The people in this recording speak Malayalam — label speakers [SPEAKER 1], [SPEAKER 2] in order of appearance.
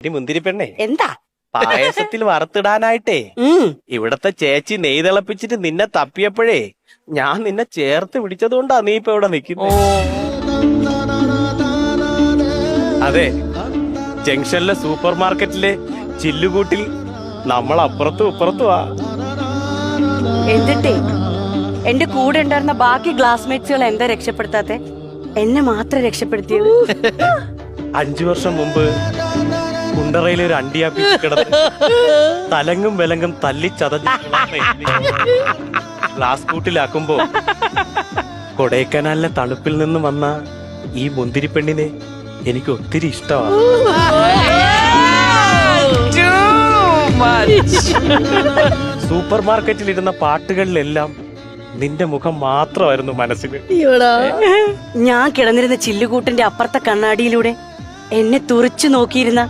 [SPEAKER 1] മുന്തിരി പെണ്ണേ,
[SPEAKER 2] എന്താ
[SPEAKER 1] പായസത്തിൽ വറുത്തിടാനായിട്ടേ ഇവിടത്തെ ചേച്ചി നെയ് തിളപ്പിച്ചിട്ട് നിന്നെ തപ്പിയപ്പോഴേ ഞാൻ നിന്നെ ചേർത്ത് പിടിച്ചതുകൊണ്ടാ നീ ഇപ്പൊ ഇവിടെ നിൽക്കുന്നത്. അതെ, ജംഗ്ഷനിലെ സൂപ്പർ മാർക്കറ്റിലെ ചില്ലുകൂട്ടിൽ നമ്മൾ അപ്പുറത്തും ഇപ്പുറത്തുവാ.
[SPEAKER 2] എന്നിട്ടേ എന്റെ കൂടെ ഉണ്ടായിരുന്ന ബാക്കി ക്ലാസ്മേറ്റ്സുകൾ എന്താ രക്ഷപ്പെടുത്താത്തെ? എന്നെ മാത്രം രക്ഷപ്പെടുത്തിയത്.
[SPEAKER 1] 5 വർഷം മുമ്പ് കുണ്ടറയിൽ ഒരു അണ്ടിയാപ്പി കിടന്ന് തലങ്ങും വിലങ്ങും തല്ലിച്ചതഞ്ഞ് ഗ്ലാസ് കൂട്ടിലാക്കുമ്പോ കൊടൈക്കനാലിലെ തണുപ്പിൽ നിന്നും വന്ന ഈ മുന്തിരി പെണ്ണിനെ എനിക്ക് ഒത്തിരി ഇഷ്ടമാണ്. സൂപ്പർ മാർക്കറ്റിലിരുന്ന പാട്ടുകളിലെല്ലാം നിന്റെ മുഖം മാത്രമായിരുന്നു മനസ്സിൽ.
[SPEAKER 2] ഞാൻ കിടന്നിരുന്ന ചില്ലുകൂട്ടിന്റെ അപ്പുറത്തെ കണ്ണാടിയിലൂടെ എന്നെ തുറച്ചു നോക്കിയിരുന്ന